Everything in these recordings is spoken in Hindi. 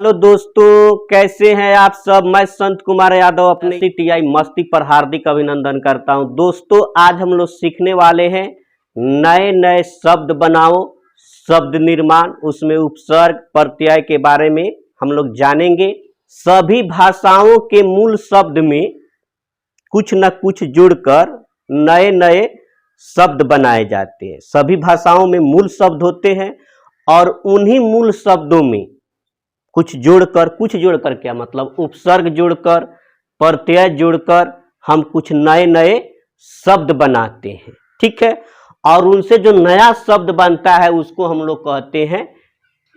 हेलो दोस्तों, कैसे हैं आप सब। मैं संत कुमार यादव अपने CTI मस्ती पर हार्दिक अभिनंदन करता हूं। दोस्तों, आज हम लोग सीखने वाले हैं नए नए शब्द बनाओ, शब्द निर्माण, उसमें उपसर्ग प्रत्यय के बारे में हम लोग जानेंगे। सभी भाषाओं के मूल शब्द में कुछ न कुछ जुड़कर नए नए शब्द बनाए जाते हैं। सभी भाषाओं में मूल शब्द होते हैं और उन्हीं मूल शब्दों में कुछ जोड़कर क्या मतलब उपसर्ग जोड़कर, प्रत्यय जोड़कर हम कुछ नए नए शब्द बनाते हैं। ठीक है, और उनसे जो नया शब्द बनता है उसको हम लोग कहते हैं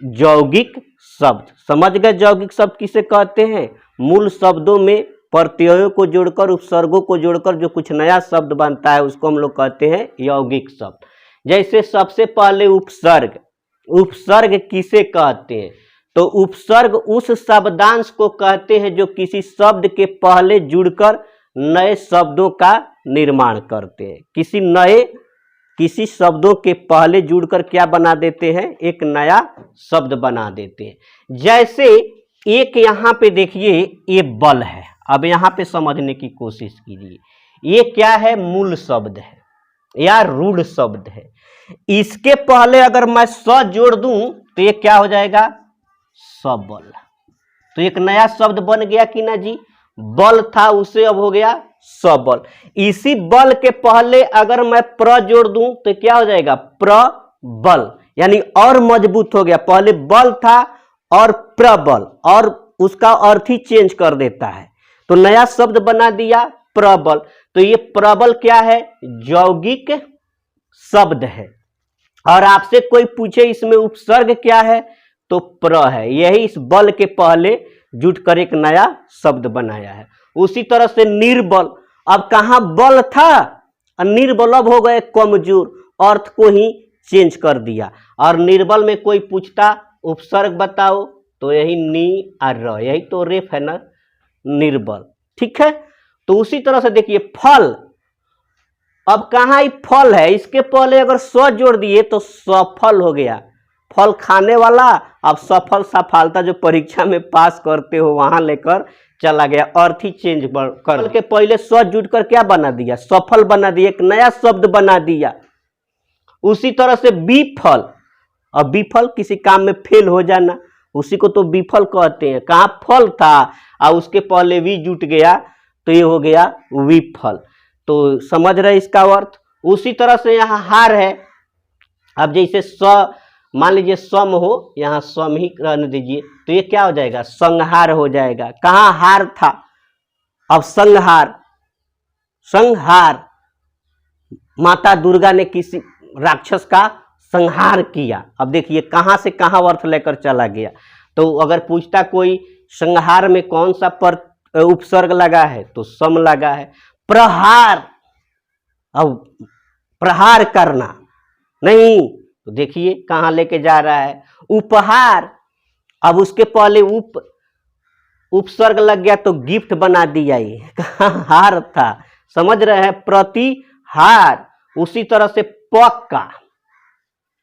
यौगिक शब्द। समझ गए यौगिक शब्द किसे कहते हैं? मूल शब्दों में प्रत्ययों को जोड़कर, उपसर्गों को जोड़कर जो कुछ नया शब्द बनता है उसको हम लोग कहते हैं यौगिक शब्द। जैसे सबसे पहले उपसर्ग। उपसर्ग किसे कहते हैं? तो उपसर्ग उस शब्दांश को कहते हैं जो किसी शब्द के पहले जुड़कर नए शब्दों का निर्माण करते हैं। किसी शब्दों के पहले जुड़कर क्या बना देते हैं? एक नया शब्द बना देते हैं। जैसे एक यहाँ पे देखिए, ये बल है। अब यहाँ पे समझने की कोशिश कीजिए, ये क्या है? मूल शब्द है या रूढ़ शब्द है। इसके पहले अगर मैं स जोड़ दूं तो ये क्या हो जाएगा? सबल। तो एक नया शब्द बन गया कि ना जी? बल था, उसे अब हो गया सबल। इसी बल के पहले अगर मैं प्र जोड़ दूं तो क्या हो जाएगा? प्रबल, यानी और मजबूत हो गया। पहले बल था और प्रबल, और उसका अर्थ ही चेंज कर देता है, तो नया शब्द बना दिया प्रबल। तो ये प्रबल क्या है? यौगिक शब्द है। और आपसे कोई पूछे इसमें उपसर्ग क्या है, तो प्र है। यही इस बल के पहले जुटकर एक नया शब्द बनाया है। उसी तरह से निर्बल। अब कहां बल था और निर्बल अब हो गए कमजोर, अर्थ को ही चेंज कर दिया। और निर्बल में कोई पूछता उपसर्ग बताओ तो यही नी और र, यही तो रेफ है ना, निर्बल। ठीक है, तो उसी तरह से देखिए फल। अब कहां ही फल है, इसके पहले अगर स जोड़ दिए तो सफल हो गया। फल खाने वाला, अब सफल सफलता जो परीक्षा में पास करते हो वहां लेकर चला गया, अर्थ ही चेंज कर के पहले स जुड़कर क्या बना दिया? सफल बना दिया, एक नया शब्द बना दिया। उसी तरह से विफल। अब विफल किसी काम में फेल हो जाना, उसी को तो विफल कहते हैं। कहां फल था और उसके पहले वी जुट गया तो ये हो गया विफल। तो समझ रहे इसका अर्थ। उसी तरह से यहाँ हार है। अब जैसे स, मान लीजिए सम हो, यहाँ सम ही रहने दीजिए, तो ये क्या हो जाएगा? संहार हो जाएगा। कहाँ हार था, अब संहार। संहार, माता दुर्गा ने किसी राक्षस का संहार किया। अब देखिए कहाँ से कहाँ अर्थ लेकर चला गया। तो अगर पूछता कोई संहार में कौन सा उपसर्ग लगा है, तो सम लगा है। प्रहार, अब प्रहार करना नहीं, तो देखिए कहां लेके जा रहा है। उपहार, अब उसके पहले उपसर्ग लग गया तो गिफ्ट बना दिया। ये कहां हार था, समझ रहे हैं? प्रतिहार। उसी तरह से पक्का,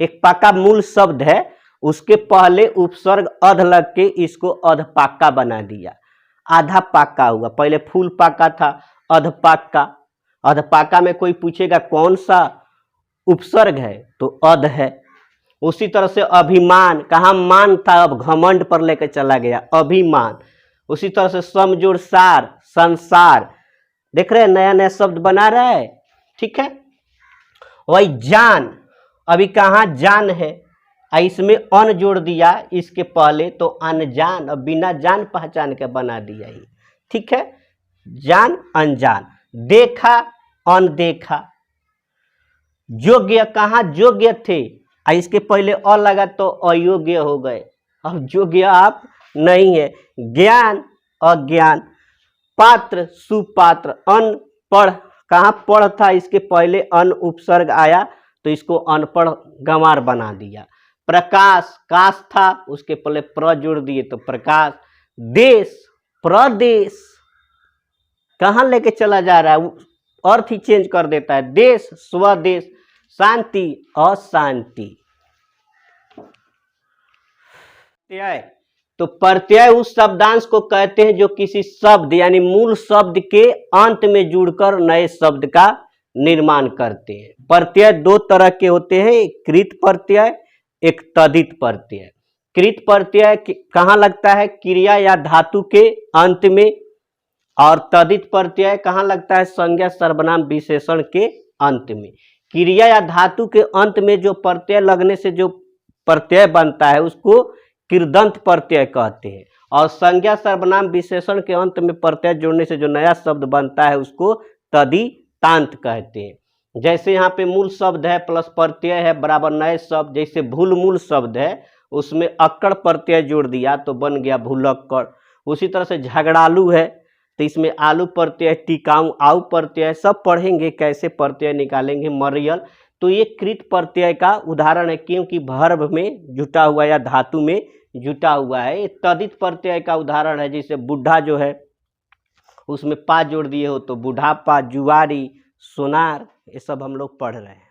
एक पक्का मूल शब्द है, उसके पहले उपसर्ग अध लग के इसको अधपाका बना दिया। आधा पाका हुआ, पहले फूल पाका था, अधपाका। अधपाका में कोई पूछेगा कौन सा उपसर्ग है, तो अध है। उसी तरह से अभिमान, कहाँ मान था, अब घमंड पर लेकर चला गया, अभिमान। उसी तरह से समजोड़ सार, संसार। देख रहे हैं नया नया शब्द बना रहा है। ठीक है, वही जान। अभी कहाँ जान है, इसमें अन जोड़ दिया इसके पहले तो अनजान, अब बिना जान पहचान के बना दिया ही। ठीक है, जान अनजान। देखा अनदेखा। योग्य, कहाँ योग्य थे, इसके पहले अ लगा तो अयोग्य हो गए, अब योग्य आप नहीं है। ज्ञान अज्ञान। पात्र सुपात्र। अनपढ़, कहाँ पढ़ था, इसके पहले अन उपसर्ग आया तो इसको अनपढ़ गंवार बना दिया। प्रकाश, काश था, उसके पहले प्र जोड़ दिए तो प्रकाश। देश प्रदेश, कहाँ लेके चला जा रहा है, अर्थ ही चेंज कर देता है। देश स्वदेश। शांति अशांति। तो प्रत्यय उस शब्दांश को कहते हैं जो किसी शब्द यानी मूल शब्द के अंत में जुड़कर नए शब्द का निर्माण करते हैं। प्रत्यय दो तरह के होते हैं, एक कृत प्रत्यय, एक तदित प्रत्यय। कृत प्रत्यय कहाँ लगता है? क्रिया या धातु के अंत में, और तदित प्रत्यय कहाँ लगता है? संज्ञा सर्वनाम विशेषण के अंत में। क्रिया या धातु के अंत में जो प्रत्यय लगने से जो प्रत्यय बनता है उसको कृदंत प्रत्यय कहते हैं, और संज्ञा सर्वनाम विशेषण के अंत में प्रत्यय जोड़ने से जो नया शब्द बनता है उसको तदितांत कहते हैं। जैसे यहाँ पे मूल शब्द है प्लस प्रत्यय है बराबर नए शब्द, जैसे भूल मूल शब्द है उसमें अक्कड़ प्रत्यय जोड़ दिया तो बन गया भूलक्कड़। उसी तरह से झगड़ालू है तो इसमें आलू प्रत्यय, टिकाऊ आऊ प्रत्यय, सब पढ़ेंगे कैसे प्रत्यय निकालेंगे। मरियल, तो ये कृत प्रत्यय का उदाहरण है क्योंकि वर्ब में जुटा हुआ या धातु में जुटा हुआ है। ये तदित प्रत्यय का उदाहरण है, जैसे बुढ़ा जो है उसमें पा जोड़ दिए हो तो बुढ़ापा, जुआरी, सोनार, ये सब हम लोग पढ़ रहे हैं।